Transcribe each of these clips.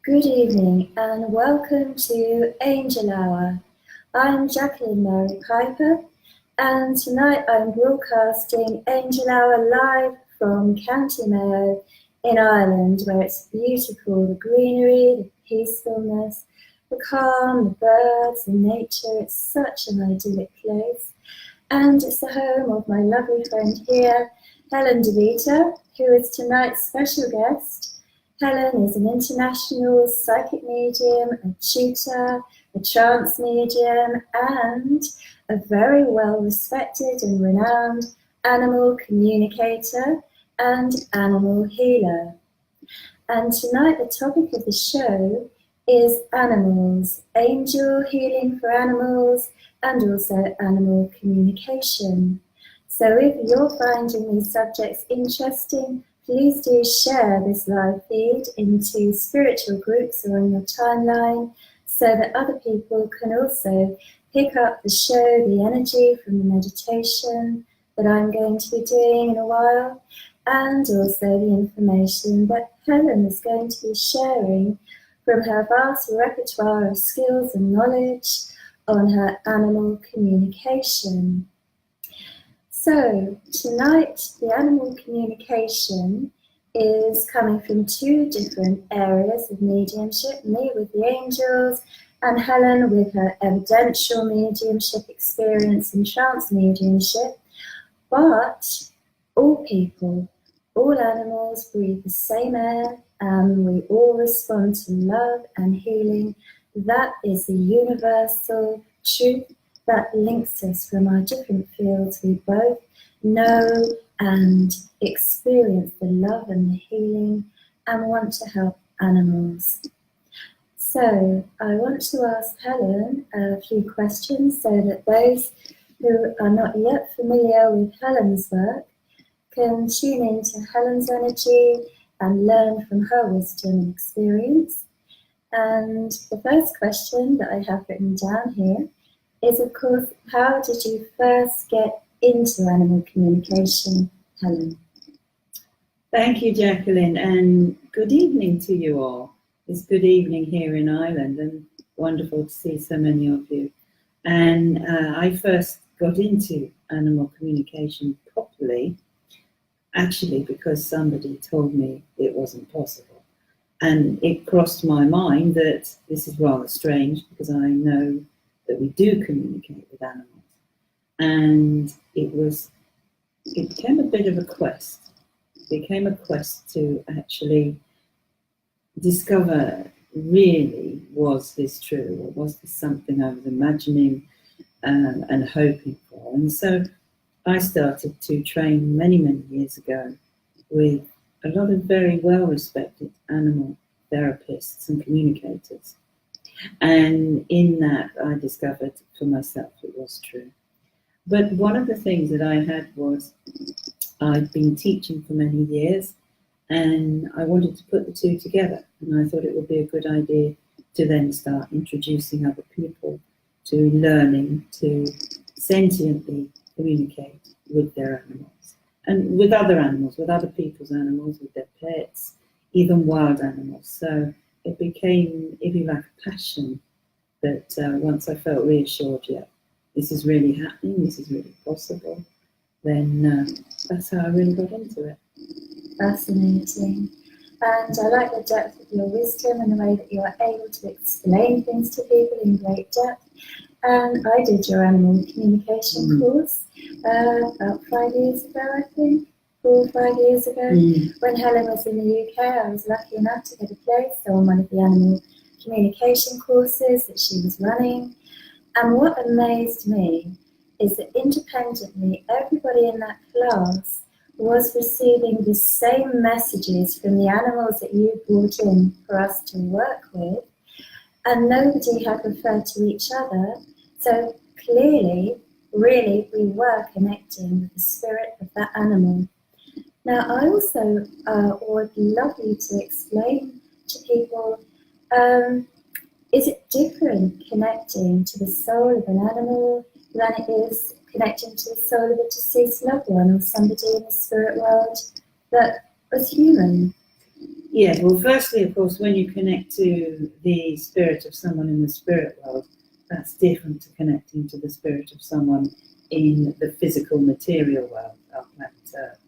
Good evening and welcome to Angel Hour. I'm Jacqueline Mary Piper, and tonight I'm broadcasting Angel Hour live from County Mayo in Ireland, where it's beautiful, the greenery, the peacefulness, the calm, the birds, the nature. It's such an idyllic place. And it's the home of my lovely friend here, Helen DaVita, who is tonight's special guest. Helen is an international psychic medium, a tutor, a trance medium, and a very well-respected and renowned animal communicator and animal healer. And tonight the topic of the show is animals, angel healing for animals, and also animal communication. So if you're finding these subjects interesting, please do share this live feed into spiritual groups or on your timeline so that other people can also pick up the show, the energy from the meditation that I'm going to be doing in a while, and also the information that Helen is going to be sharing from her vast repertoire of skills and knowledge on her animal communication. So tonight, the animal communication is coming from two different areas of mediumship, me with the angels and Helen with her evidential mediumship experience and trance mediumship. But all people, all animals breathe the same air, and we all respond to love and healing. That is the universal truth that links us from our different fields. We both know and experience the love and the healing and want to help animals. So I want to ask Helen a few questions so that those who are not yet familiar with Helen's work can tune into Helen's energy and learn from her wisdom and experience. And the first question that I have written down here is, of course, how did you first get into animal communication, Helen? Thank you, Jacqueline, and good evening to you all. It's good evening here in Ireland, and wonderful to see so many of you. And I first got into animal communication properly, actually, because somebody told me it wasn't possible. And it crossed my mind that this is rather strange, because I know that we do communicate with animals. And it became a bit of a quest. It became a quest to actually discover, really, was this true, or was this something I was imagining and hoping for? And so I started to train many, many years ago with a lot of very well-respected animal therapists and communicators. And in that, I discovered for myself it was true. But one of the things that I had was, I'd been teaching for many years, and I wanted to put the two together. And I thought it would be a good idea to then start introducing other people to learning to sentiently communicate with their animals, and with other animals, with other people's animals, with their pets, even wild animals. So it became, if you like, a passion that once I felt reassured, yeah, this is really happening, this is really possible, then that's how I really got into it. Fascinating. And I like the depth of your wisdom and the way that you are able to explain things to people in great depth. And I did your animal communication course about 5 years ago, I think. 4 or 5 years ago. When Helen was in the UK, I was lucky enough to get a place on one of the animal communication courses that she was running. And what amazed me is that independently, everybody in that class was receiving the same messages from the animals that you brought in for us to work with, and nobody had referred to each other. So clearly, really, we were connecting with the spirit of that animal. Now, I also would love you to explain to people, is it different connecting to the soul of an animal than it is connecting to the soul of a deceased loved one or somebody in the spirit world that was human? Yeah, well, firstly, of course, when you connect to the spirit of someone in the spirit world, that's different to connecting to the spirit of someone in the physical material world, our planet Earth.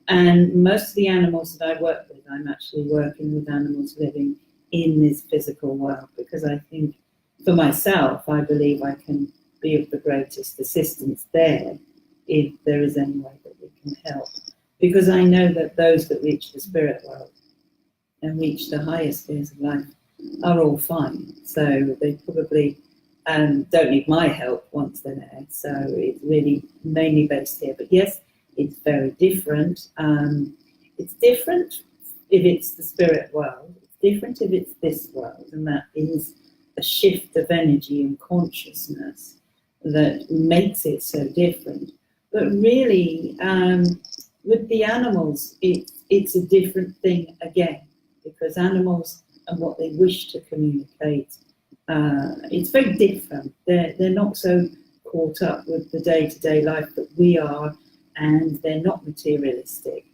And most of the animals that I work with, I'm actually working with animals living in this physical world, because I think, for myself, I believe I can be of the greatest assistance there if there is any way that we can help. Because I know that those that reach the spirit world and reach the highest spheres of life are all fine. So they probably don't need my help once they're there. So it's really mainly based here. But yes, it's very different. It's different if it's the spirit world. It's different if it's this world. And that is a shift of energy and consciousness that makes it so different. But really, with the animals, it's a different thing again, because animals and what they wish to communicate, it's very different. They're not so caught up with the day-to-day life that we are, and they're not materialistic.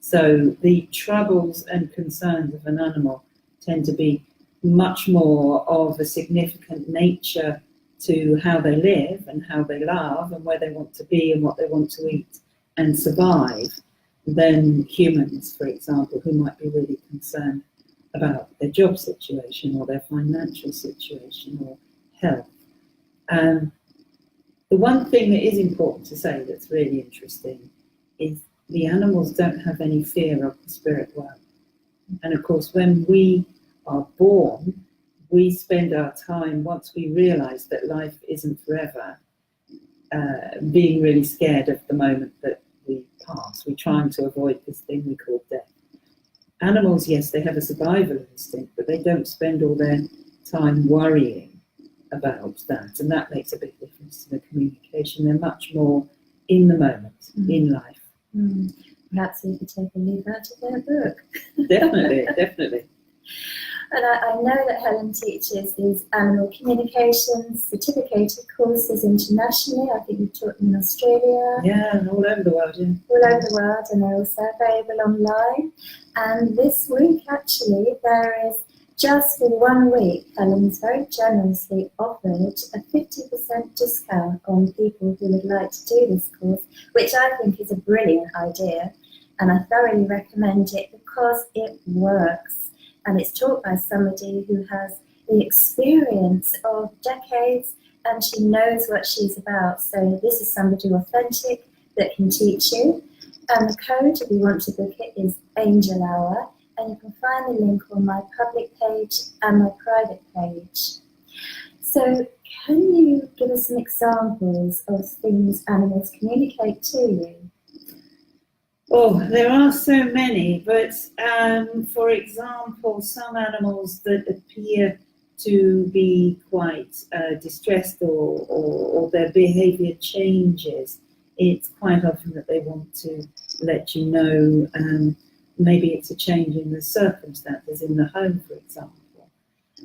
So the troubles and concerns of an animal tend to be much more of a significant nature to how they live and how they love and where they want to be and what they want to eat and survive than humans, for example, who might be really concerned about their job situation or their financial situation or health. The one thing that is important to say that's really interesting is the animals don't have any fear of the spirit world. And of course, when we are born, we spend our time, once we realize that life isn't forever, being really scared of the moment that we pass. We're trying to avoid this thing we call death. Animals, yes, they have a survival instinct, but they don't spend all their time worrying about that. And that makes a big difference to the communication. They're much more in the moment, in life. Perhaps we could take a leaf out of their book. Definitely, definitely. And I know that Helen teaches these animal communications certificated courses internationally. I think you taught them in Australia. Yeah, all over the world, yeah. All over the world, and they're also available online. And this week, actually, there is, just for 1 week, Helen's very generously offered a 50% discount on people who would like to do this course, which I think is a brilliant idea. And I thoroughly recommend it because it works. And it's taught by somebody who has the experience of decades, and she knows what she's about. So this is somebody authentic that can teach you. And the code, if you want to book it, is Angel Hour. And you can find the link on my public page and my private page. So can you give us some examples of things animals communicate to you? Oh, there are so many, but for example, some animals that appear to be quite distressed or their behavior changes, it's quite often that they want to let you know. Maybe it's a change in the circumstances in the home, for example.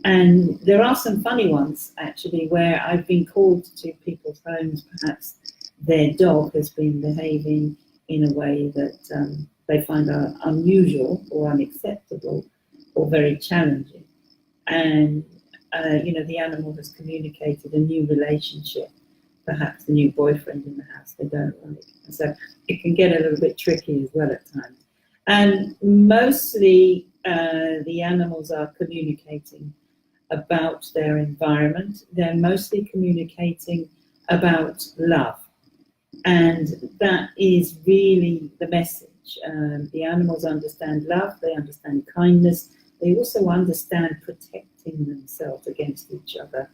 And there are some funny ones, actually, where I've been called to people's homes. Perhaps their dog has been behaving in a way that they find are unusual or unacceptable or very challenging. And, the animal has communicated a new relationship, perhaps a new boyfriend in the house they don't like. And so it can get a little bit tricky as well at times. And mostly the animals are communicating about their environment. They're mostly communicating about love. And that is really the message. The animals understand love, they understand kindness, they also understand protecting themselves against each other.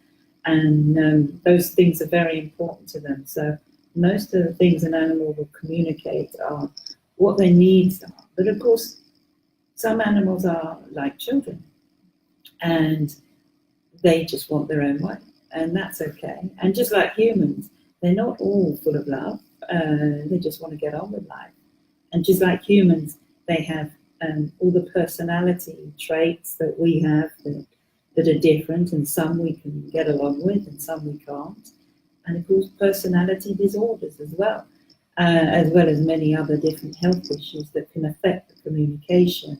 And those things are very important to them. So most of the things an animal will communicate are what their needs are. But of course, some animals are like children, and they just want their own way, and that's okay. And just like humans, they're not all full of love. They just want to get on with life. And just like humans, they have all the personality traits that we have that are different, and some we can get along with and some we can't. And of course, personality disorders as well as many other different health issues that can affect the communication.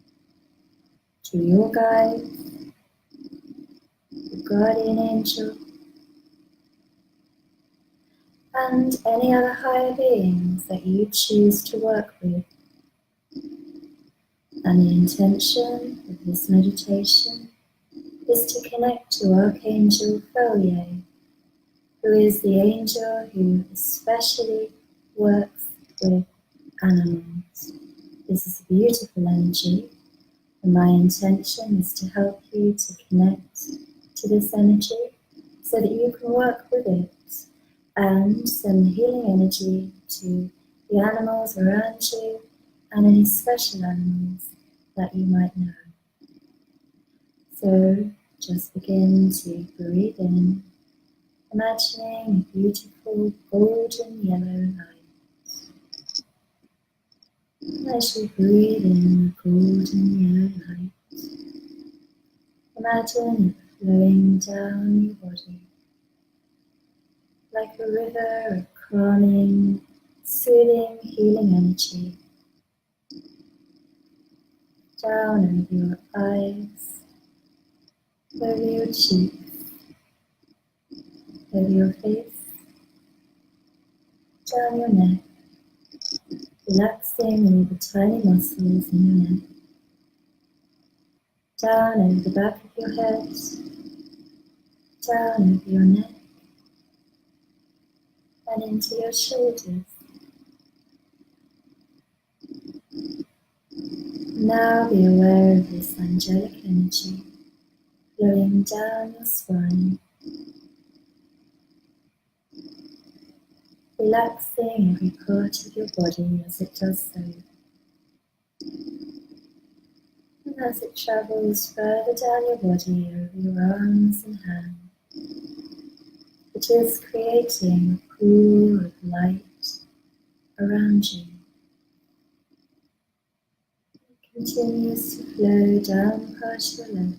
to your guides, your guardian angel, and any other higher beings that you choose to work with. And the intention of this meditation is to connect to Archangel Folier, who is the angel who especially works with animals. This is a beautiful energy, and my intention is to help you to connect to this energy so that you can work with it and send healing energy to the animals around you and any special animals that you might know. So just begin to breathe in, imagining a beautiful golden yellow light. As you breathe in the golden yellow light, imagine it flowing down your body like a river of calming, soothing, healing energy. Down over your eyes, over your cheeks, over your face, down your neck, relaxing all the tiny muscles in your neck, down over the back of your head, down over your neck, and into your shoulders. Now be aware of this angelic energy flowing down your spine, relaxing every part of your body as it does so. And as it travels further down your body over your arms and hands, it is creating a pool of light around you. It continues to flow down past your leg,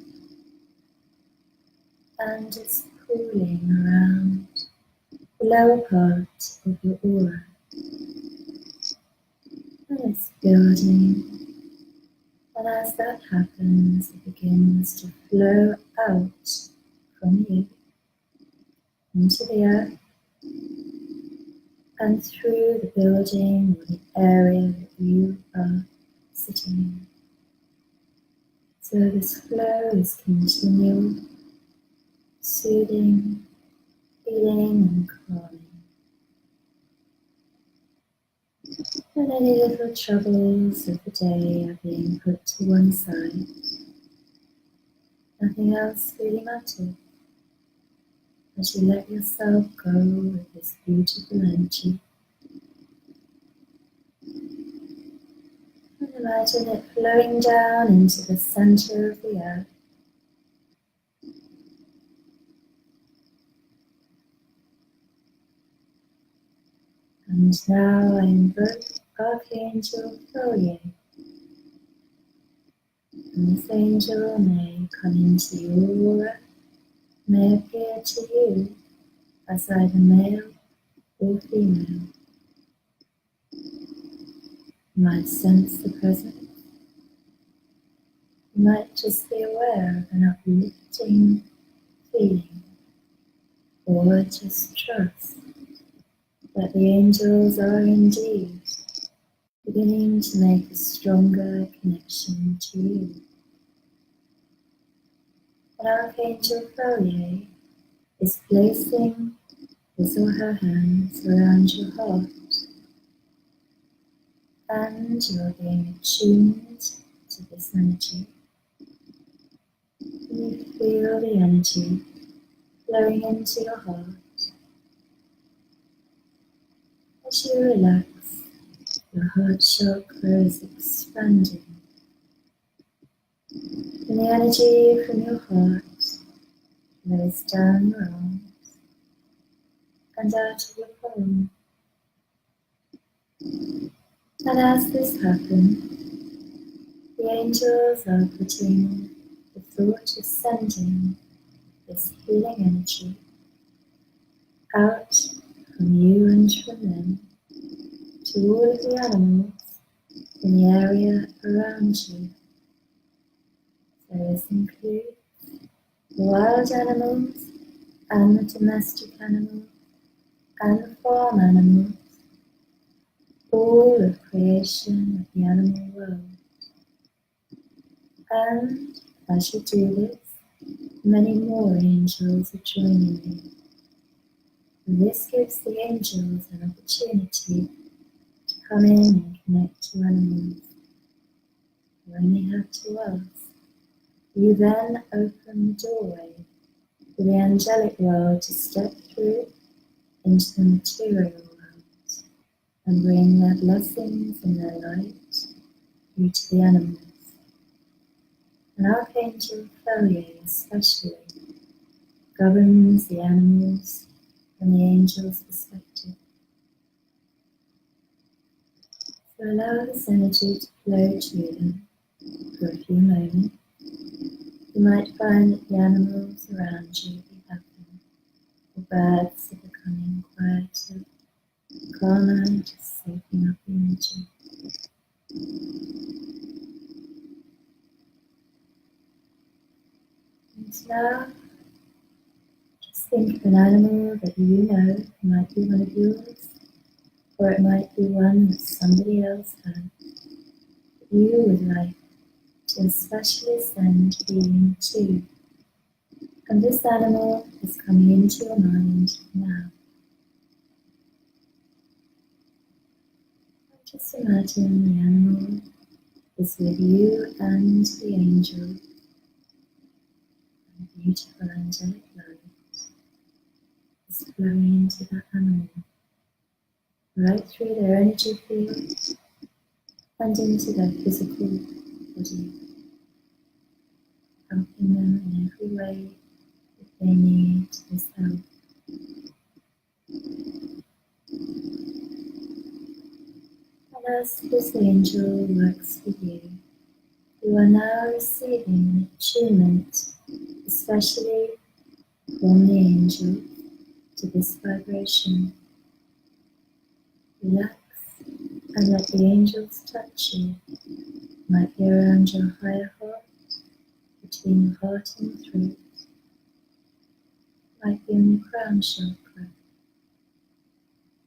and it's pooling around the lower part of your aura. And it's building, and as that happens, it begins to flow out from you into the earth and through the building or the area that you are sitting in. So this flow is continual, soothing, healing and calming. And any little troubles of the day are being put to one side. Nothing else really matters as you let yourself go with this beautiful energy. And imagine it flowing down into the center of the earth. And now I invoke Archangel Folier. And this angel may come into your aura, may appear to you as either male or female. You might sense the presence. You might just be aware of an uplifting feeling, or just trust that the angels are indeed beginning to make a stronger connection to you. And Archangel Folier is placing his or her hands around your heart, and you're being attuned to this energy. You feel the energy flowing into your heart. As you relax, your heart chakra is expanding, and the energy from your heart flows down your arms and out of your palm. And as this happens, the angels are putting the thought of sending this healing energy out from you and from them to all of the animals in the area around you. Those include the wild animals and the domestic animals and the farm animals, all of creation of the animal world. And as you do this, many more angels are joining you. And this gives the angels an opportunity to come in and connect to animals. You only have to ask. You then open the doorway for the angelic world to step through into the material world and bring their blessings and their light through to the animals. And Archangel Felier especially governs the animals from the angel's perspective. So allow this energy to flow to them for a few moments. You might find that the animals around you be happy, the birds are becoming quieter, calmer, just soaking up the energy. And now, just think of an animal that you know. It might be one of yours, or it might be one that somebody else has, that you would like to especially send healing to. And this animal is coming into your mind now. Just imagine the animal is with you and the angel, and the beautiful angelic light is flowing into that animal, right through their energy field and into their physical body, helping them in every way that they need this help. And as this angel works with you, you are now receiving an attunement, especially from the angel, to this vibration. Relax and let the angels touch you. It might be around your higher heart, between the heart and the throat. It might be in the crown chakra.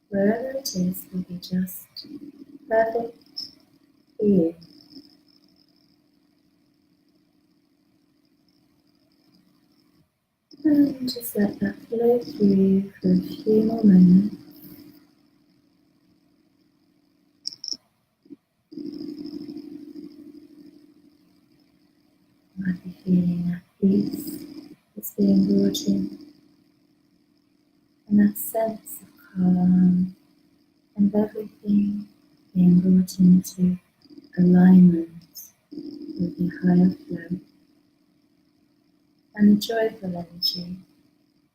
Wherever it is will be just perfect for you. And just let that flow through you for a few more moments. You might be feeling that peace that's being brought in, and that sense of calm and everything being brought into alignment with the higher flow. And the joyful energy,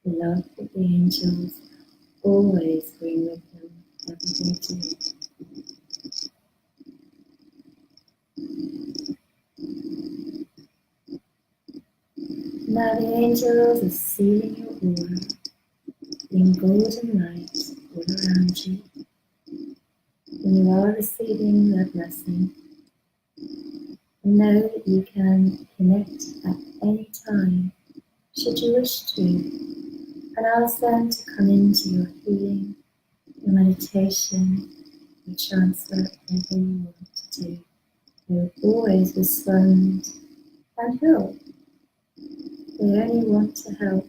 the love that the angels always bring with them every day to you. Now the angels are sealing your aura in golden light all around you. And you are receiving their blessing. And know that you can connect at any time, should you wish to, and ask them to come into your healing, your meditation, your transfer, whatever you want to do. They will always respond and help. They only want to help.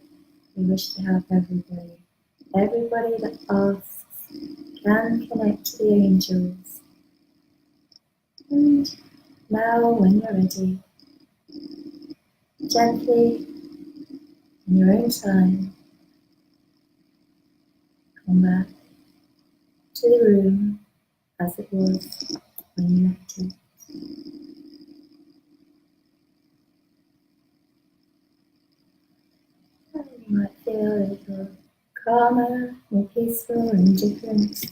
They wish to help everybody. Everybody that asks can connect to the angels. And now, when you're ready, gently, in your own time, come back to the room as it was when you left it. And you might feel a little calmer, more peaceful and different.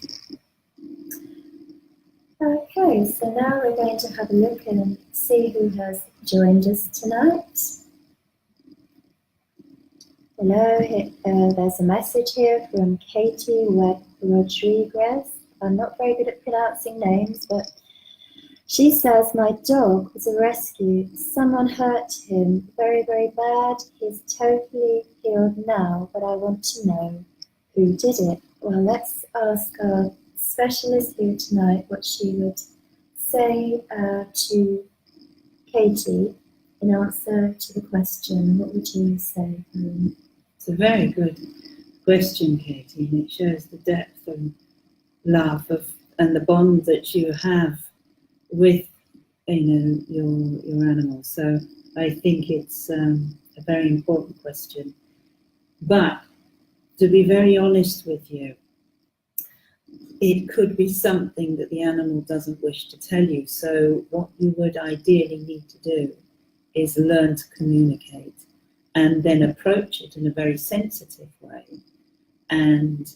Okay, so now we're going to have a look and see who has joined us tonight. Hello, there's a message here from Katie Rodriguez. I'm not very good at pronouncing names, but She says, my dog was a rescue. Someone hurt him very, very bad. He's totally healed now, but I want to know who did it. Well, let's ask our specialist here tonight what she would say to Katie in answer to the question. What would you say? It's a very good question, Katie, and it shows the depth and love and the bond that you have with your animals. So I think it's a very important question. But to be very honest with you, it could be something that the animal doesn't wish to tell you. So what you would ideally need to do is learn to communicate and then approach it in a very sensitive way. And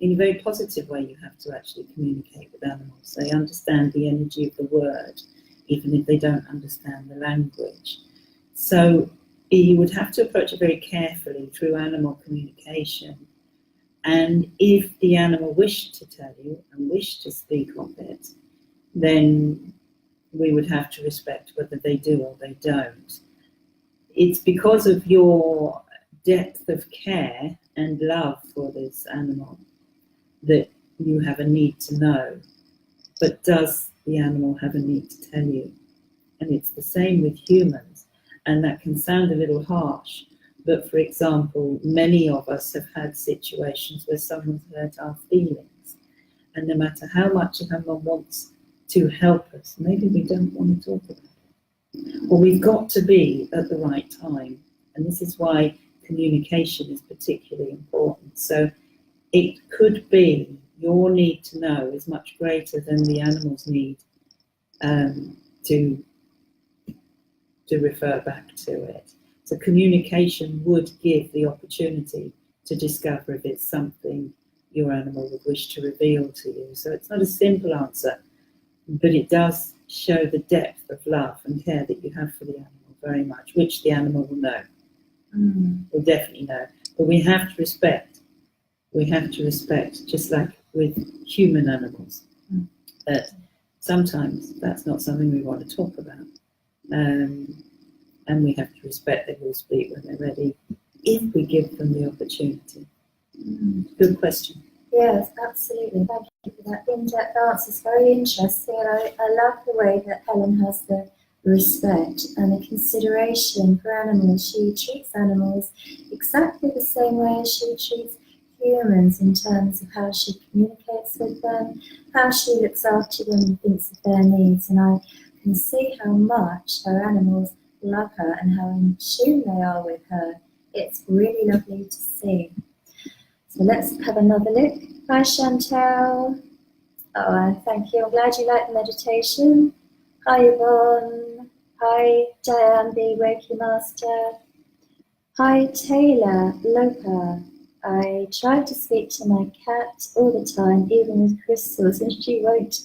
in a very positive way, you have to actually communicate with animals. They understand the energy of the word, even if they don't understand the language. So you would have to approach it very carefully through animal communication. And if the animal wished to tell you and wished to speak of it, then we would have to respect whether they do or they don't. It's because of your depth of care and love for this animal that you have a need to know. But does the animal have a need to tell you? And it's the same with humans. And that can sound a little harsh, but for example, many of us have had situations where someone's hurt our feelings. And no matter how much someone wants to help us, maybe we don't want to talk about it. Or we've got to be at the right time. And this is why communication is particularly important. So it could be your need to know is much greater than the animal's need to refer back to it. So communication would give the opportunity to discover if it's something your animal would wish to reveal to you. So it's not a simple answer, but it does show the depth of love and care that you have for the animal very much, which the animal will know. Will definitely know. But we have to respect. We have to respect, just like with human animals, that sometimes that's not something we want to talk about. And we have to respect they will speak when they're ready, if we give them the opportunity. Good question. Yes, absolutely. Thank you for that in-depth answer. It's very interesting, and I love the way that Helen has the respect and the consideration for animals. She treats animals exactly the same way as she treats humans in terms of how she communicates with them, how she looks after them and thinks of their needs. And I can see how much her animals love her and how in tune they are with her. It's really lovely to see. So let's have another look. Hi Chantel. Oh, thank you. I'm glad you like the meditation. Hi Yvonne. Hi Diane, the Reiki Master. Hi Taylor Lopa. I try to speak to my cat all the time, even with crystals, and she won't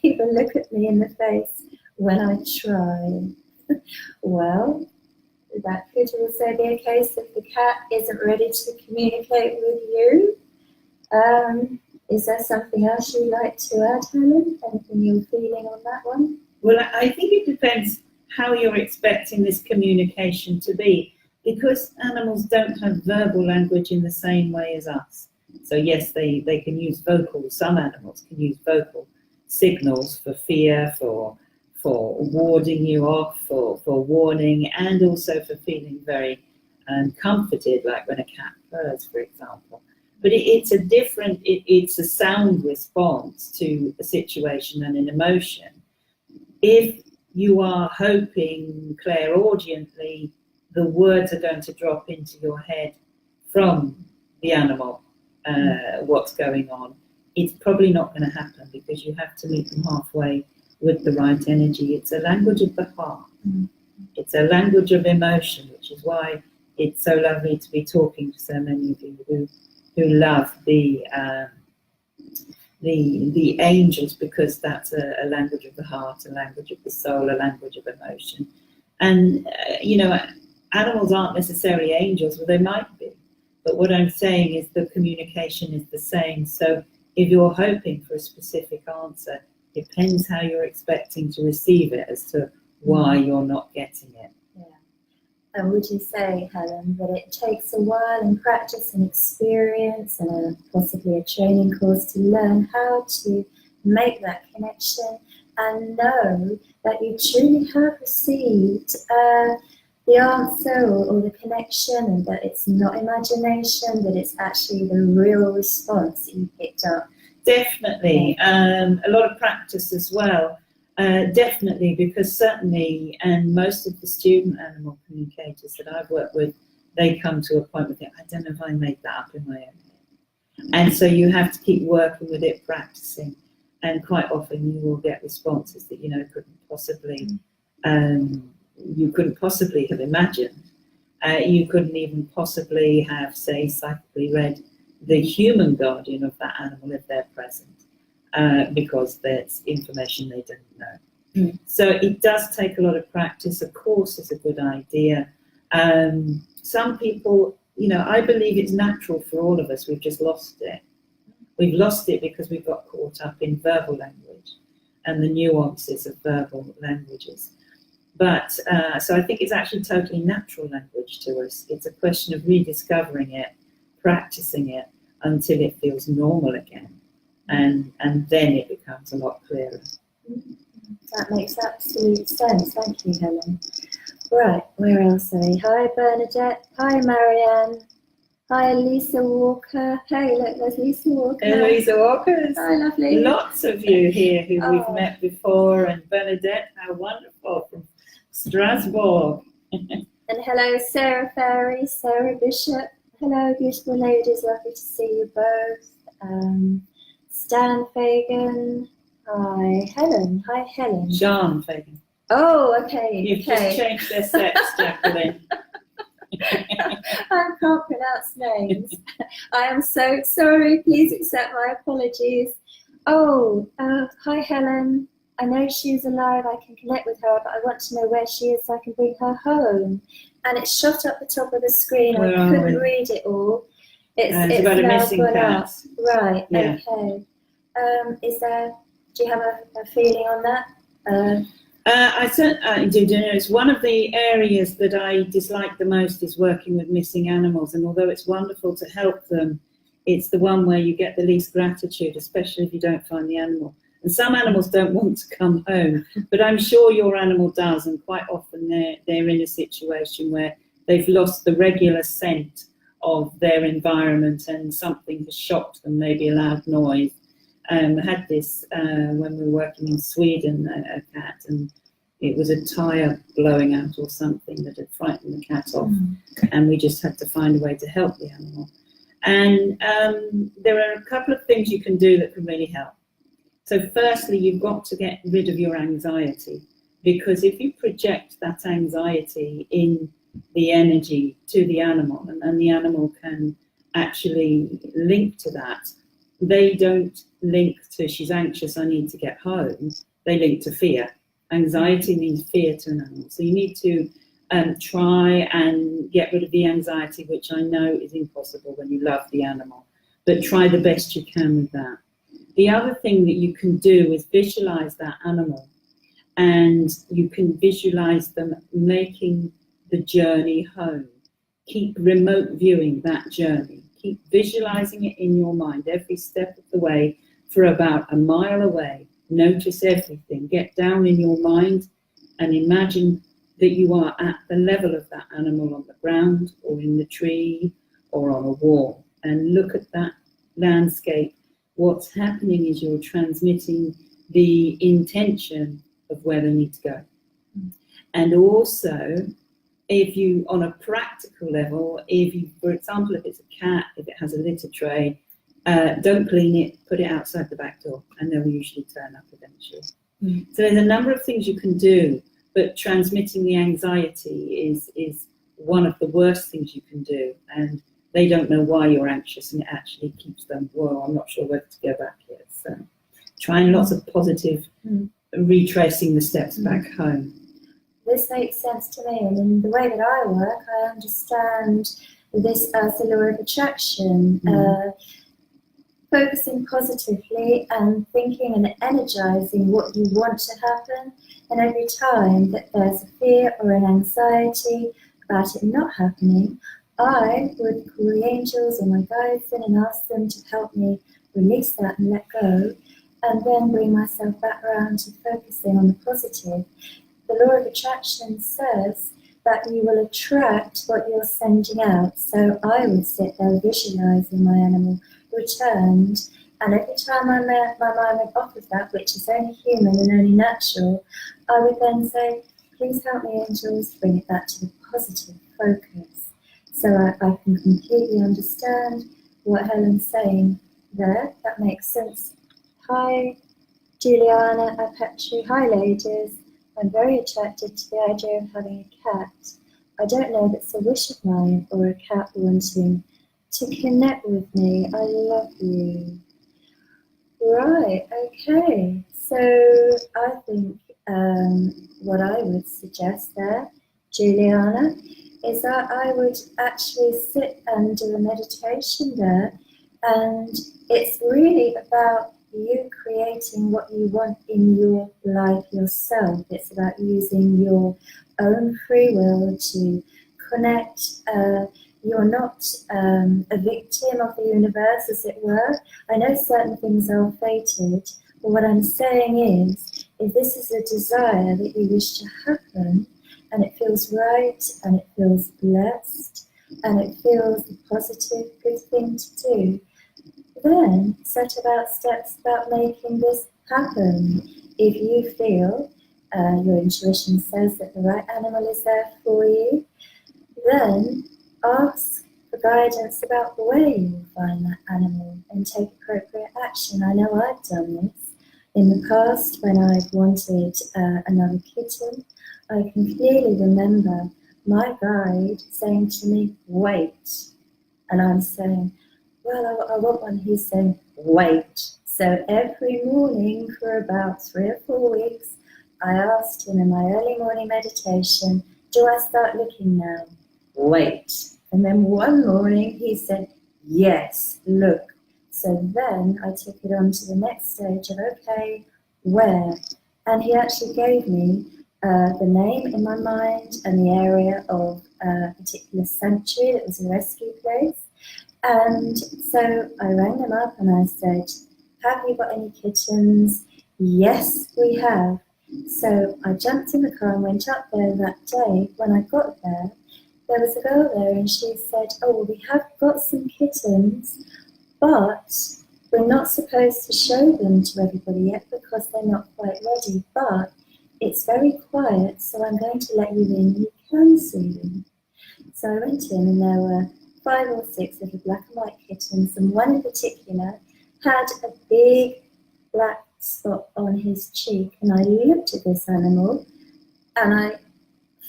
even look at me in the face when I try. Well, that could also be a case if the cat isn't ready to communicate with you. Is there something else you'd like to add, Helen? Anything you're feeling on that one? Well, I think it depends how you're expecting this communication to be, because animals don't have verbal language in the same way as us. So yes, they can use vocal, some animals can use vocal signals for fear, for warding you off, for warning, and also for feeling very comforted, like when a cat purrs, for example. But it's a sound response to a situation and an emotion. If you are hoping clairaudiently, the words are going to drop into your head from the animal, what's going on, it's probably not going to happen, because you have to meet them halfway with the right energy. It's a language of the heart. It's a language of emotion, which is why it's so lovely to be talking to so many of you who love the angels, because that's a language of the heart, a language of the soul, a language of emotion. And animals aren't necessarily angels. Well, they might be, but what I'm saying is the communication is the same. So if you're hoping for a specific answer, Depends how you're expecting to receive it as to why you're not getting it. Yeah. And would you say, Helen, that it takes a while in practice and experience and possibly a training course to learn how to make that connection and know that you truly have received the answer or the connection, and that it's not imagination, that it's actually the real response that you picked up? Definitely. A lot of practice as well. Definitely, because certainly, and most of the student animal communicators that I've worked with, they come to a point where they think, I don't know if I made that up in my own head. And so you have to keep working with it, practicing. And quite often you will get responses that, you couldn't possibly have imagined. You couldn't even possibly have, say, psychically read the human guardian of that animal if they're present. Because there's information they don't know. So it does take a lot of practice. A course is a good idea. Some people, I believe it's natural for all of us. We've just lost it. We've lost it because we've got caught up in verbal language and the nuances of verbal languages. But so I think it's actually totally natural language to us. It's a question of rediscovering it, practicing it until it feels normal again. And then it becomes a lot clearer. That makes absolute sense. Thank you, Helen. Right, where else are we? Hi, Bernadette. Hi, Marianne. Hi, Lisa Walker. Hey, look, there's Lisa Walker. Hey, Lisa Walker. Hi, lovely. Lots of you here who we've met before. And Bernadette, how wonderful, from Strasbourg. And hello, Sarah Ferry, Sarah Bishop. Hello, beautiful ladies. Lovely to see you both. Stan Fagan. Hi, Helen. Hi, Helen. Jean Fagan. Oh, okay. You've just changed their sex, Jacqueline. I can't pronounce names. I am so sorry. Please accept my apologies. Oh, hi, Helen. I know she's alive. I can connect with her, but I want to know where she is so I can bring her home. And it's shot up the top of the screen. I couldn't read it all. It's about a missing cat. Right, yeah. Okay. Do you have a feeling on that? I certainly do. It's one of the areas that I dislike the most is working with missing animals. And although it's wonderful to help them, it's the one where you get the least gratitude, especially if you don't find the animal. And some animals don't want to come home, but I'm sure your animal does. And quite often they're in a situation where they've lost the regular scent of their environment and something has shocked them, maybe a loud noise. I had this when we were working in Sweden, a cat, and it was a tyre blowing out or something that had frightened the cat off, and we just had to find a way to help the animal. And there are a couple of things you can do that can really help. So firstly, you've got to get rid of your anxiety, because if you project that anxiety in the energy to the animal, and the animal can actually link to that, they don't link to she's anxious, I need to get home. They link to fear. Anxiety means fear to an animal. So you need to try and get rid of the anxiety, which I know is impossible when you love the animal, but try the best you can with that. The other thing that you can do is visualize that animal, and you can visualize them making the journey home. Keep remote viewing that journey. Keep visualizing it in your mind every step of the way for about a mile away. Notice everything. Get down in your mind and imagine that you are at the level of that animal on the ground or in the tree or on a wall, and look at that landscape. What's happening is you're transmitting the intention of where they need to go. And also, if you, on a practical level, if you, for example, if it's a cat, if it has a litter tray, don't clean it, put it outside the back door, and they'll usually turn up eventually. So there's a number of things you can do, but transmitting the anxiety is one of the worst things you can do. And they don't know why you're anxious, and it actually keeps them, well, I'm not sure whether to go back yet. So trying lots of positive, retracing the steps back home. This makes sense to me, and in the way that I work, I understand this as the law of attraction. focusing positively and thinking and energizing what you want to happen. And every time that there's a fear or an anxiety about it not happening, I would call the angels or my guides in and ask them to help me release that and let go, and then bring myself back around to focusing on the positive. The law of attraction says that you will attract what you're sending out. So I would sit there visualizing my animal returned, and every time my mind went off of that, which is only human and only natural, I would then say, please help me, angels, bring it back to the positive focus. So I can completely understand what Helen's saying there. That makes sense. Hi, Juliana Apetri. Hi, ladies. I'm very attracted to the idea of having a cat. I don't know if it's a wish of mine or a cat wanting to connect with me. I love you. Right, okay. So I think what I would suggest there, Juliana, is that I would actually sit and do a meditation there, and it's really about you creating what you want in your life yourself. It's about using your own free will to connect. You're not a victim of the universe, as it were. I know certain things are fated, but what I'm saying is, if this is a desire that you wish to happen, and it feels right, and it feels blessed, and it feels the positive, good thing to do, then set about steps about making this happen. If you feel your intuition says that the right animal is there for you, then ask for guidance about where you will find that animal and take appropriate action. I know I've done this in the past when I've wanted another kitten. I can clearly remember my guide saying to me, wait. And I'm saying, well, I want one. He's saying, wait. So every morning for about 3 or 4 weeks, I asked him in my early morning meditation, do I start looking now? Wait. And then one morning he said, yes, look. So then I took it on to the next stage of, okay, where? And he actually gave me the name in my mind and the area of a particular sanctuary that was a rescue place. And so I rang them up and I said, have you got any kittens? Yes, we have. So I jumped in the car and went up there that day. When I got there, there was a girl there and she said, oh, well, we have got some kittens, but we're not supposed to show them to everybody yet because they're not quite ready. But it's very quiet, so I'm going to let you in. You can see them. So I went in and there were 5 or 6 little black and white kittens, and one in particular had a big black spot on his cheek. And I looked at this animal and I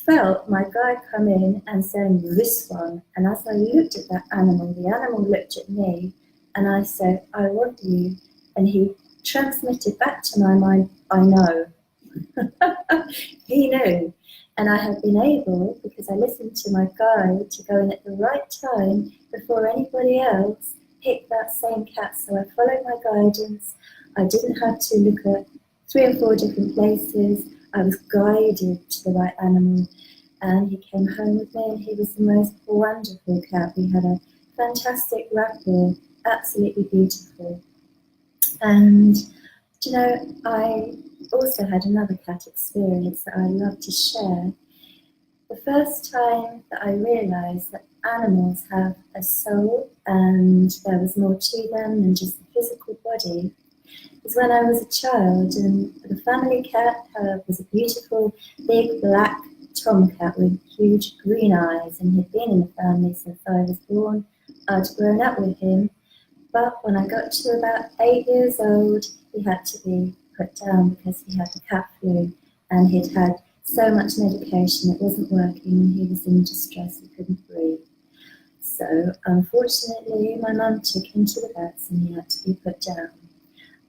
felt my guide come in and saying, this one. And as I looked at that animal, the animal looked at me and I said, I want you. And he transmitted back to my mind, I know. He knew. And I have been able, because I listened to my guide, to go in at the right time before anybody else picked that same cat. So I followed my guidance. I didn't have to look at 3 or 4 different places. I was guided to the right animal. And he came home with me and he was the most wonderful cat. We had a fantastic rapport, absolutely beautiful. And, you know, I also had another cat experience that I love to share. The first time that I realised that animals have a soul and there was more to them than just the physical body is when I was a child, and the family cat was a beautiful big black tomcat with huge green eyes, and he'd been in the family since I was born. I'd grown up with him, but when I got to about 8 years old, he had to be put down because he had the cat flu and he'd had so much medication, it wasn't working, and he was in distress, he couldn't breathe. So unfortunately, my mum took him to the vets and he had to be put down.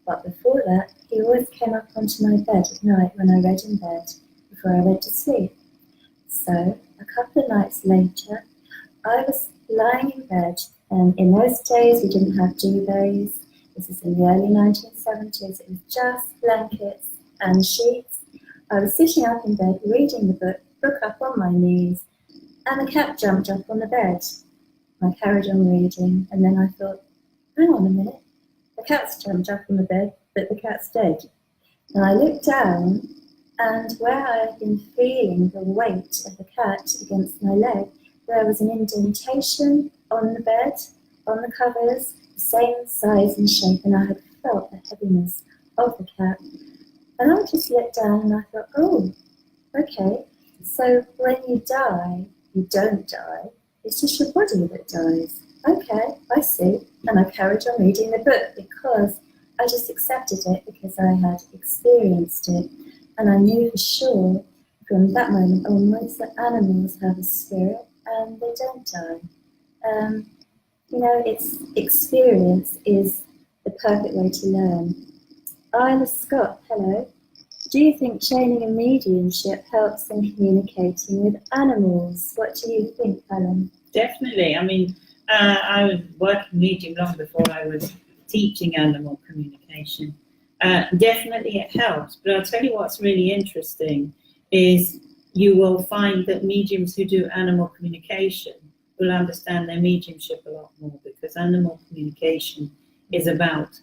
But before that, he always came up onto my bed at night when I read in bed before I went to sleep. So a couple of nights later, I was lying in bed, and in those days we didn't have duvets. This is in the early 1970s. It was just blankets and sheets. I was sitting up in bed reading the book up on my knees, and the cat jumped up on the bed. I carried on reading, and then I thought, hang on a minute, the cat's jumped up on the bed, but the cat's dead. And I looked down, and where I had been feeling the weight of the cat against my leg, there was an indentation on the bed, on the covers, the same size and shape, and I had felt the heaviness of the cat. And I just looked down and I thought, oh, okay, so when you die, you don't die. It's just your body that dies. Okay, I see. And I carried on reading the book because I just accepted it because I had experienced it. And I knew for sure from that moment onwards that animals have a spirit and they don't die. It's experience is the perfect way to learn. Isla Scott, hello. Do you think training in mediumship helps in communicating with animals? What do you think, Helen? Definitely. I mean, I was working medium long before I was teaching animal communication. Definitely it helps, but I'll tell you what's really interesting is you will find that mediums who do animal communication will understand their mediumship a lot more, because animal communication is about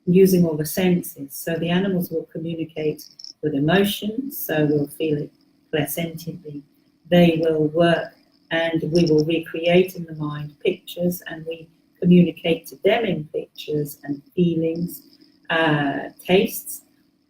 using all the senses. So the animals will communicate with emotions, so we'll feel it clairsentiently. They will work, and we will recreate in the mind pictures, and we communicate to them in pictures and feelings, tastes.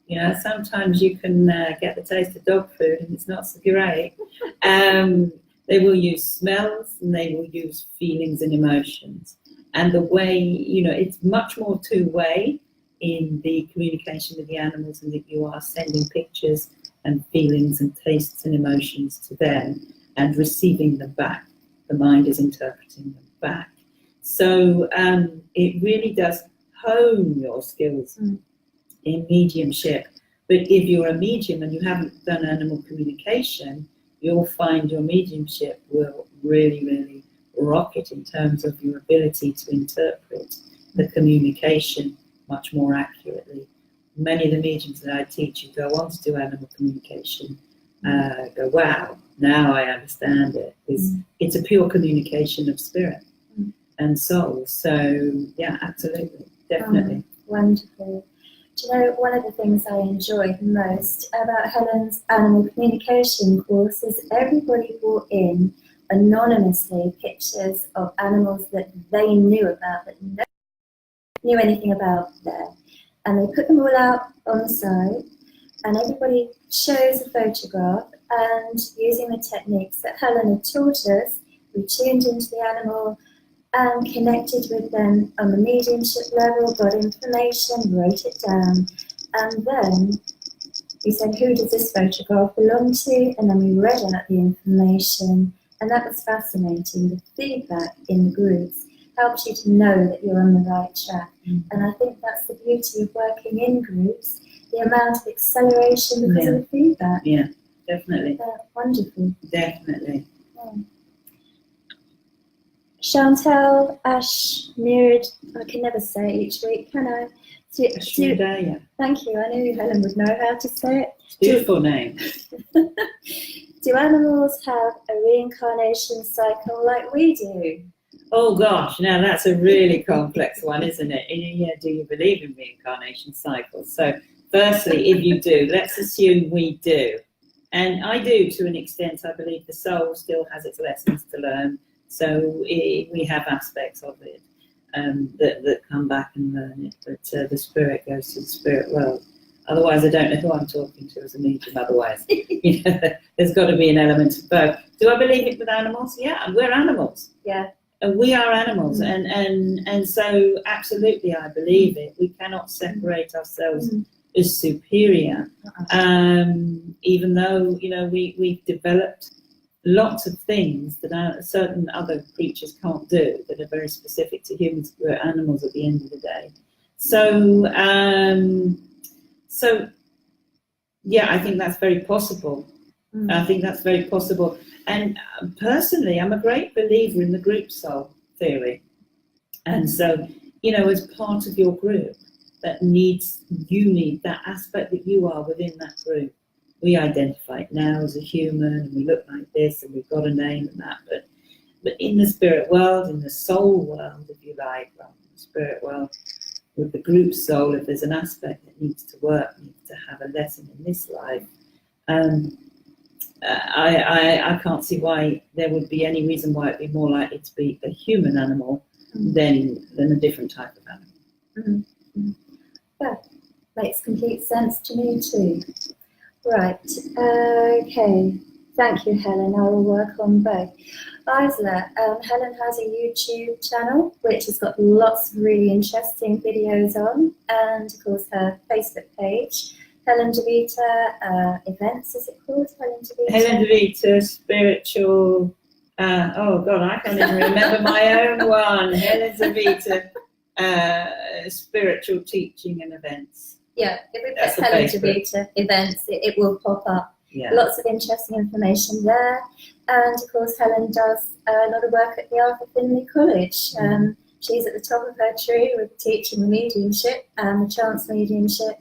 You know, sometimes you can get the taste of dog food and it's not so great. They will use smells and they will use feelings and emotions. And the way, it's much more two-way in the communication with the animals, and that you are sending pictures and feelings and tastes and emotions to them and receiving them back. The mind is interpreting them back. So it really does hone your skills in mediumship. But if you're a medium and you haven't done animal communication, you'll find your mediumship will really, really rocket in terms of your ability to interpret the communication much more accurately. Many of the mediums that I teach who go on to do animal communication go, wow, now I understand it. It's a pure communication of spirit and soul. So, yeah, absolutely, definitely. Wonderful. Do you know, one of the things I enjoyed most about Helen's animal communication course is everybody brought in anonymously pictures of animals that they knew about, that nobody knew anything about there. And they put them all out on the side, and everybody chose a photograph, and using the techniques that Helen had taught us, we tuned into the animal and connected with them on the mediumship level, got information, wrote it down, and then we said, who does this photograph belong to? And then we read out the information, and that was fascinating. The feedback in the groups helps you to know that you're on the right track. And I think that's the beauty of working in groups, the amount of acceleration because of the feedback. Yeah, definitely. Wonderful. Definitely. Yeah. Chantal Ash Mirad, I can never say it each week, can I? Thank you. I knew Helen would know how to say it. Beautiful name. Do animals have a reincarnation cycle like we do? Oh gosh, now that's a really complex one, isn't it? Yeah, do you believe in reincarnation cycles? So firstly, if you do, let's assume we do. And I do to an extent. I believe the soul still has its lessons to learn. So we have aspects of it that come back and learn it, but the spirit goes to the spirit world. Otherwise, I don't know who I'm talking to as a medium. Otherwise, there's got to be an element of both. Do I believe it with animals? Yeah, we're animals. Yeah, and we are animals, and so absolutely, I believe it. We cannot separate ourselves as superior, even though we've developed lots of things that certain other creatures can't do, that are very specific to humans. We're animals at the end of the day. So, yeah, I think that's very possible. I think that's very possible. And personally, I'm a great believer in the group soul theory. And so you know, as part of your group that you need that aspect that you are within that group. We identify it now as a human, and we look like this, and we've got a name and that, but in the spirit world, in the soul world, if you like, rather than the spirit world, with the group soul, if there's an aspect that needs to work, needs to have a lesson in this life, I can't see why there would be any reason why it'd be more likely to be a human animal than a different type of animal. Mm-hmm. Yeah, makes complete sense to me too. Right, okay. Thank you, Helen. I will work on both. Isla, Helen has a YouTube channel which has got lots of really interesting videos on, and of course her Facebook page, Helen DaVita Events, is it called? Helen DaVita? Helen DaVita, spiritual. Oh God, I can't even remember my own one. Helen DaVita, spiritual teaching and events. Yeah, if we put Helen DaVita Events, it will pop up. Yeah. Lots of interesting information there. And of course, Helen does a lot of work at the Arthur Findlay College. She's at the top of her tree with teaching the mediumship and the trance mediumship.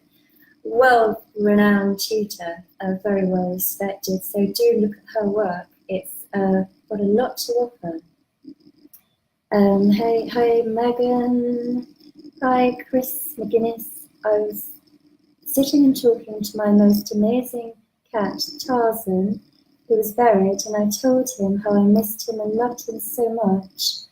World-renowned tutor, very well respected. So do look at her work. It's got a lot to offer. Hey Megan. Hi Chris McGuinness. I was sitting and talking to my most amazing cat, Tarzan, who was buried, and I told him how I missed him and loved him so much.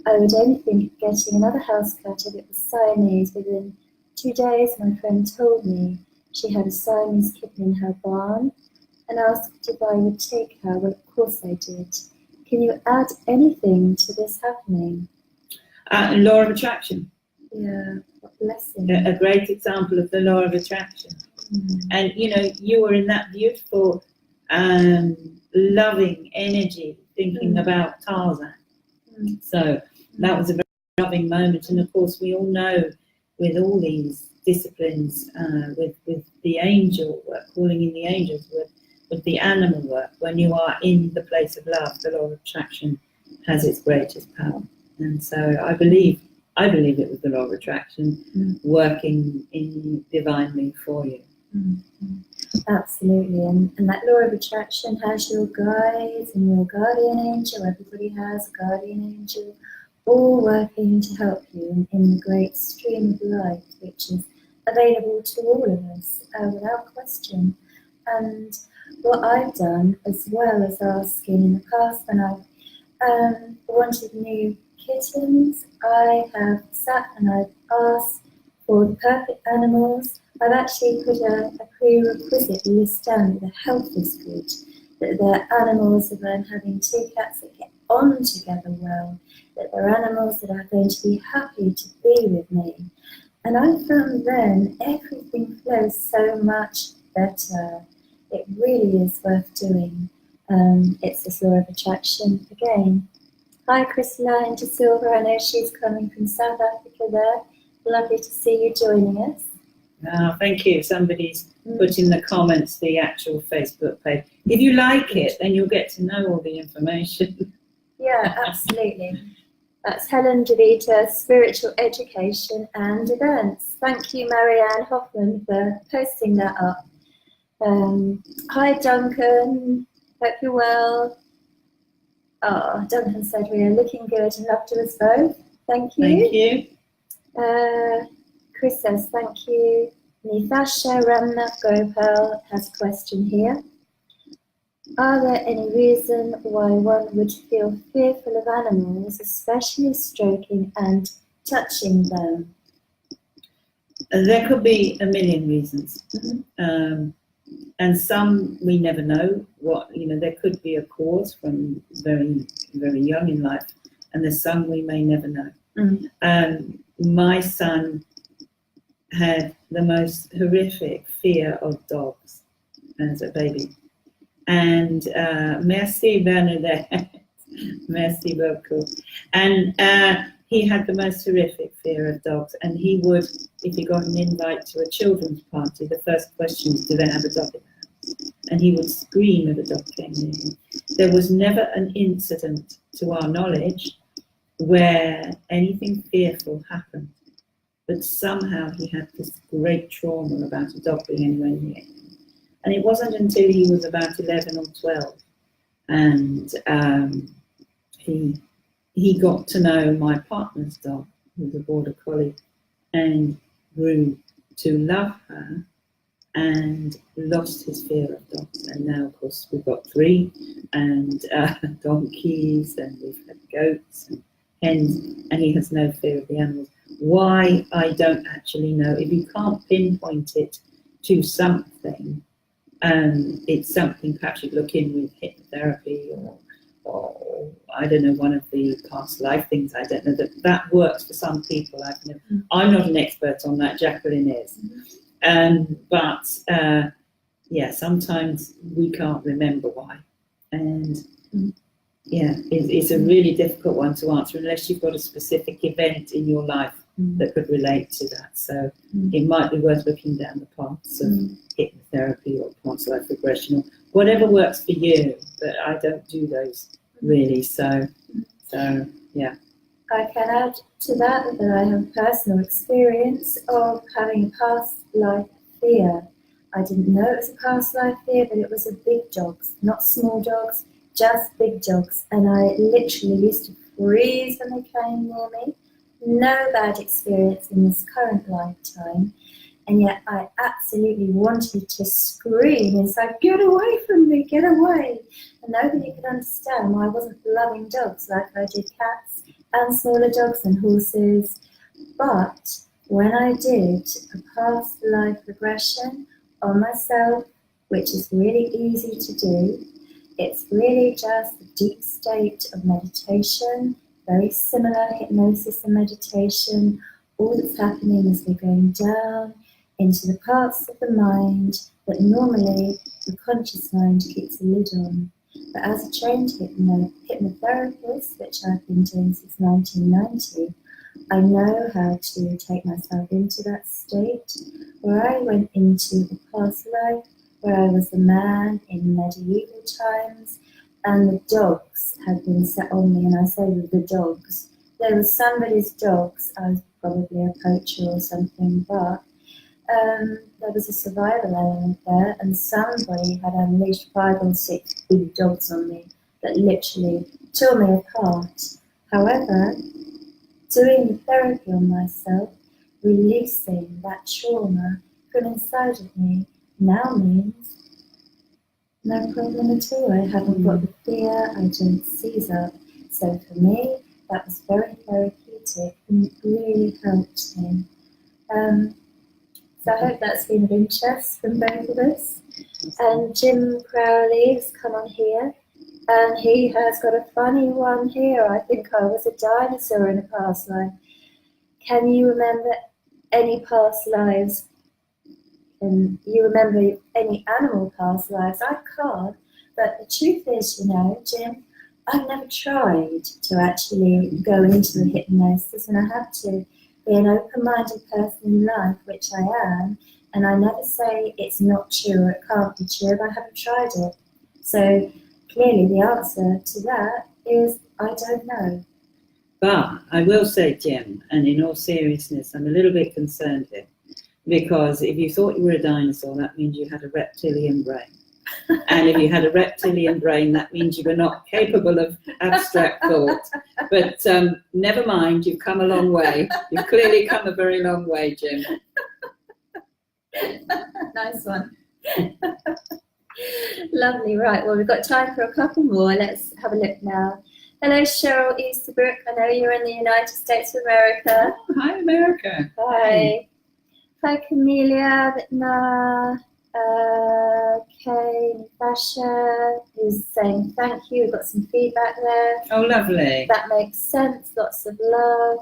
I would only think of getting another house cat if it was Siamese. Within 2 days, my friend told me she had a Siamese kitten in her barn and asked if I would take her. Well, of course I did. Can you add anything to this happening? Law of attraction. Yeah, what a blessing. A great example of the law of attraction. And you know, you were in that beautiful, loving energy, thinking about Tarzan. So that was a very loving moment. And of course, we all know with all these disciplines, with the angel work, calling in the angels, with the animal work, when you are in the place of love, the law of attraction has its greatest power. And so I believe it was the law of attraction working divinely for you. Absolutely, and that law of attraction has your guides and your guardian angel. Everybody has a guardian angel, all working to help you in the great stream of light, which is available to all of us without question. And what I've done, as well as asking in the past when I've wanted new kittens, I have sat and I've asked for the perfect animals. I've actually put a prerequisite list down with a health is good, that they're animals of having 2 cats that get on together well, that they're animals that are going to be happy to be with me. And I found then everything flows so much better. It really is worth doing. It's this law of attraction again. Hi Christina De Silva, I know she's coming from South Africa there. Lovely to see you joining us. Oh, thank you. Somebody's put in the comments the actual Facebook page. If you like it, then you'll get to know all the information. Yeah, absolutely. That's Helen DaVita, Spiritual Education and Events. Thank you, Marianne Hoffman, for posting that up. Hi, Duncan. Hope you're well. Oh, Duncan said we are looking good and love to us both. Thank you. Thank you. Chris says, thank you. Nithasha Ramnath Gopal has a question here. Are there any reason why one would feel fearful of animals, especially stroking and touching them? There could be a million reasons. And some we never know what, there could be a cause from very, very young in life, and there's some we may never know. My son had the most horrific fear of dogs as a baby. And merci Bernadette, merci beaucoup. And he had the most horrific fear of dogs. And he would, if he got an invite to a children's party, the first question is, do they have a dog in the house? And he would scream if a dog came near him. There was never an incident, to our knowledge, where anything fearful happened, but somehow he had this great trauma about a dog being anywhere near him. And it wasn't until he was about 11 or 12 and he got to know my partner's dog, who was a border collie, and grew to love her and lost his fear of dogs. And now, of course, we've got 3 and donkeys, and we've had goats and hens, and he has no fear of the animals. Why, I don't actually know. If you can't pinpoint it to something, it's something perhaps you'd look in with hypnotherapy or I don't know, one of the past life things. I don't know that works for some people. I'm not an expert on that. Jacqueline is, but yeah, sometimes we can't remember why, and yeah, it's a really difficult one to answer unless you've got a specific event in your life that could relate to that. So it might be worth looking down the paths of hypnotherapy or past life regression or whatever works for you. But I don't do those really. So yeah. I can add to that I have personal experience of having a past life fear. I didn't know it was a past life fear, but it was of big dogs, not small dogs, just big dogs. And I literally used to freeze when they came near me. No bad experience in this current lifetime, and yet I absolutely wanted to scream inside, get away from me, get away. And nobody could understand why I wasn't loving dogs like I did cats and smaller dogs and horses. But when I did a past life regression on myself, which is really easy to do, it's really just a deep state of meditation, very similar hypnosis and meditation. All that's happening is we're going down into the parts of the mind that normally the conscious mind keeps a lid on. But as a trained hypnotherapist, which I've been doing since 1990, I know how to take myself into that state where I went into a past life where I was a man in medieval times, and the dogs had been set on me, and I say the dogs. There was somebody's dogs. I was probably a poacher or something, but there was a survival element there, and somebody had unleashed 5 or 6 big dogs on me that literally tore me apart. However, doing therapy on myself, releasing that trauma from inside of me now means no problem at all. I haven't got the fear, I don't seize up. So for me, that was very therapeutic and it really helped me. So I hope that's been of interest from both of us. And Jim Crowley has come on here, and he has got a funny one here. I think I was a dinosaur in a past life. Can you remember any past lives? And you remember any animal past lives? I can't, but the truth is, Jim, I've never tried to actually go into the hypnosis, and I have to be an open-minded person in life, which I am, and I never say it's not true or it can't be true if I haven't tried it. So clearly the answer to that is I don't know. But I will say, Jim, and in all seriousness, I'm a little bit concerned here, because if you thought you were a dinosaur, that means you had a reptilian brain. And if you had a reptilian brain, that means you were not capable of abstract thought. But never mind, you've come a long way. You've clearly come a very long way, Jim. Nice one. Lovely. Right, well, we've got time for a couple more. Let's have a look now. Hello, Cheryl Easterbrook. I know you're in the United States of America. Oh, hi, America. Hi. Hi, Camelia, Vitna. Kay Natasha is saying thank you. We've got some feedback there. Oh, lovely. That makes sense. Lots of love.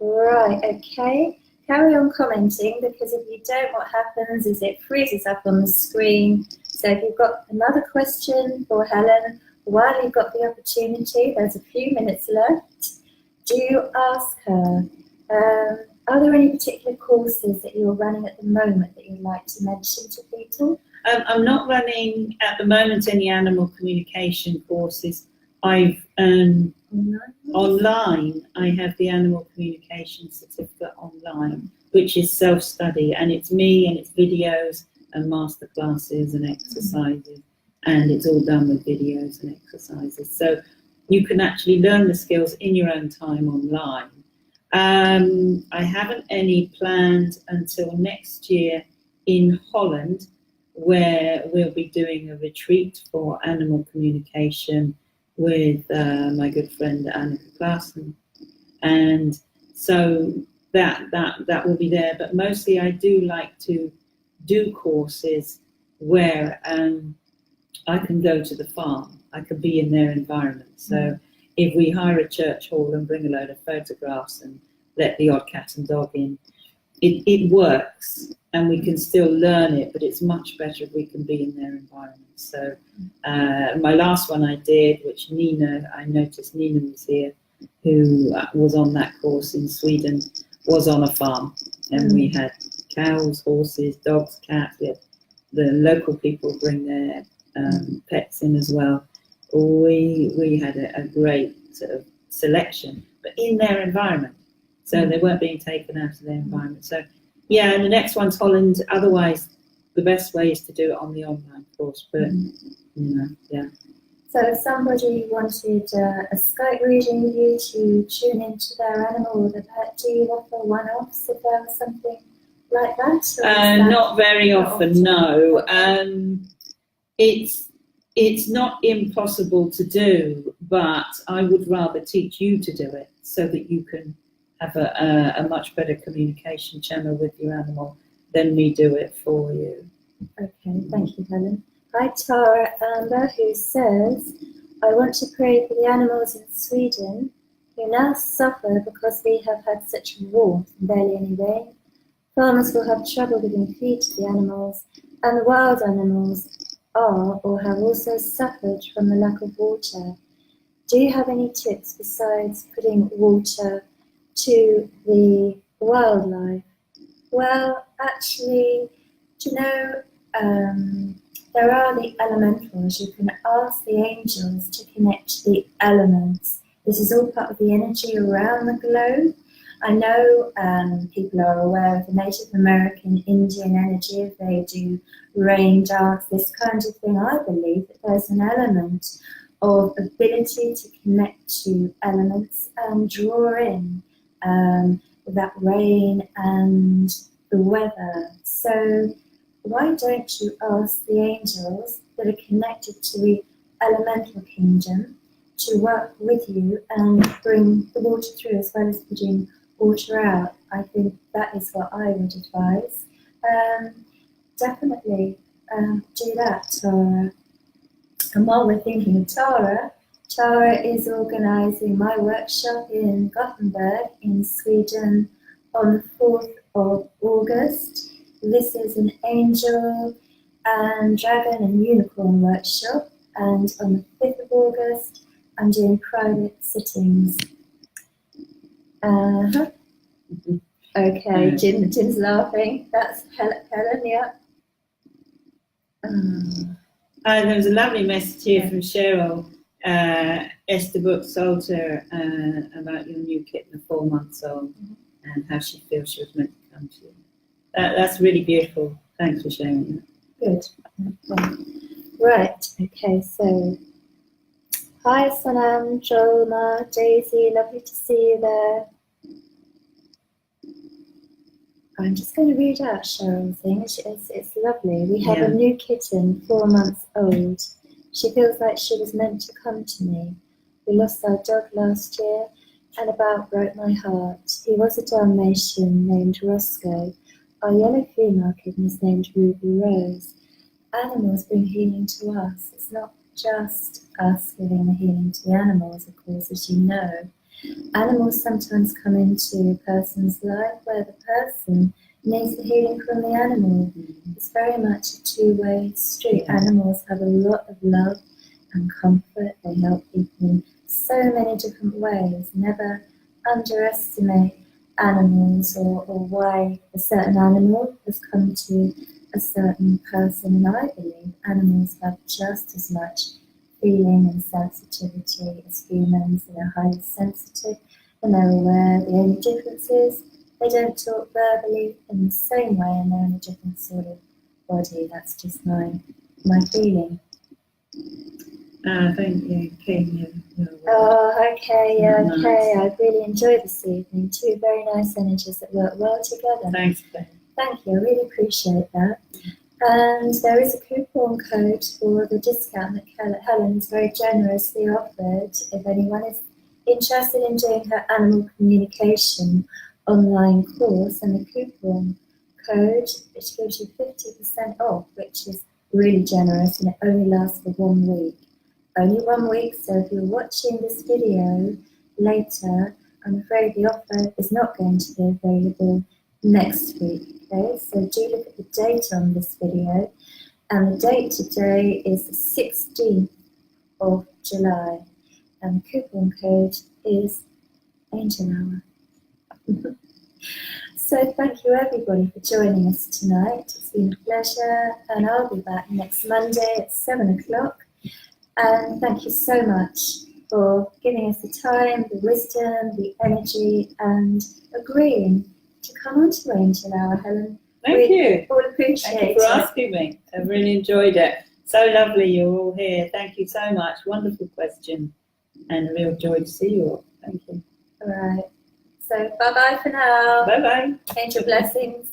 Right, okay. Carry on commenting, because if you don't, what happens is it freezes up on the screen. So if you've got another question for Helen, while you've got the opportunity, there's a few minutes left, do ask her. Are there any particular courses that you're running at the moment that you'd like to mention to people? I'm not running at the moment any animal communication courses. I've Online, I have the animal communication certificate online, which is self-study, and it's me, and it's videos and master classes and exercises, and it's all done with videos and exercises. So you can actually learn the skills in your own time online. I haven't any planned until next year in Holland, where we'll be doing a retreat for animal communication with my good friend Annika Klaassen, and so that will be there. But mostly, I do like to do courses where I can go to the farm. I can be in their environment. So if we hire a church hall and bring a load of photographs and let the odd cat and dog in, it works, and we can still learn it, but it's much better if we can be in their environment. So my last one I did, which I noticed Nina was here, who was on that course in Sweden, was on a farm, and we had cows, horses, dogs, cats. We had the local people bring their pets in as well. We had a great sort of selection, but in their environment. So they weren't being taken out of their environment. So yeah, and the next one's Holland. Otherwise, the best way is to do it on the online course. But yeah. So if somebody wanted a Skype reading with you to tune into their animal or the pet, do you offer one-offs if there was something like that? Not very often, no. It's not impossible to do, but I would rather teach you to do it so that you can have a much better communication channel with your animal than me do it for you. Okay, thank you, Helen. Hi, Tara Amber, who says, I want to pray for the animals in Sweden who now suffer because we have had such warmth and barely any rain. Farmers will have trouble giving feed to the animals, and the wild animals are or have also suffered from the lack of water. Do you have any tips besides putting water to the wildlife? Well, actually, do you know, there are the elementals. You can ask the angels to connect to the elements. This is all part of the energy around the globe. I know people are aware of the Native American Indian energy. If they do rain dance, this kind of thing, I believe that there's an element of ability to connect to elements and draw in that rain and the weather. So why don't you ask the angels that are connected to the elemental kingdom to work with you and bring the water through as well as putting water out? I think that is what I would advise. Definitely do that, Tara. And while we're thinking of Tara is organising my workshop in Gothenburg in Sweden on the 4th of August. This is an angel and dragon and unicorn workshop, and on the 5th of August I'm doing private sittings. Okay, Jim's laughing. That's Helen, yeah. There was a lovely message here from Cheryl. Esther Brooks Salter about your new kitten, 4 months old, and how she feels she was meant to come to you. That's really beautiful. Thanks for sharing that. Good. Okay. Right. Okay. So, hi, Sanam, Jolma, Daisy. Lovely to see you there. I'm just going to read out Cheryl's thing. It's lovely. We have a new kitten, 4 months old. She feels like she was meant to come to me. We lost our dog last year and about broke my heart. He was a Dalmatian named Roscoe. Our yellow female kitten is named Ruby Rose. Animals bring healing to us. It's not just us giving the healing to the animals, of course, as you know. Animals sometimes come into a person's life where the person needs the healing from the animal. It's very much a two-way street. Animals have a lot of love and comfort. They help people in so many different ways. Never underestimate animals or why a certain animal has come to a certain person. And I believe animals have just as much feeling and sensitivity as humans, and are highly sensitive, and they're aware. The only difference is they don't talk verbally in the same way, and they're in a different sort of body. That's just my feeling. Thank you, King. Oh, okay, okay. I really enjoyed this evening. Two very nice energies that work well together. Thanks, Ben. Thank you. I really appreciate that. And there is a coupon code for the discount that Helen's very generously offered if anyone is interested in doing her animal communication online course, and the coupon code, which gives you 50% off, which is really generous, and it only lasts for 1 week. Only 1 week, so if you're watching this video later, I'm afraid the offer is not going to be available next week. Okay, so do look at the date on this video, and the date today is the 16th of July, and the coupon code is Angel Hour. So thank you everybody for joining us tonight. It's been a pleasure, and I'll be back next Monday at 7 o'clock. And thank you so much for giving us the time, the wisdom, the energy, and agreeing to come on to Angel Hour, Helen. Thank you. All appreciate Thank you for asking me. I really enjoyed it. So lovely you're all here. Thank you so much. Wonderful question. And a real joy to see you all. Thank you. All right. So bye-bye for now. Bye-bye. Angel blessings.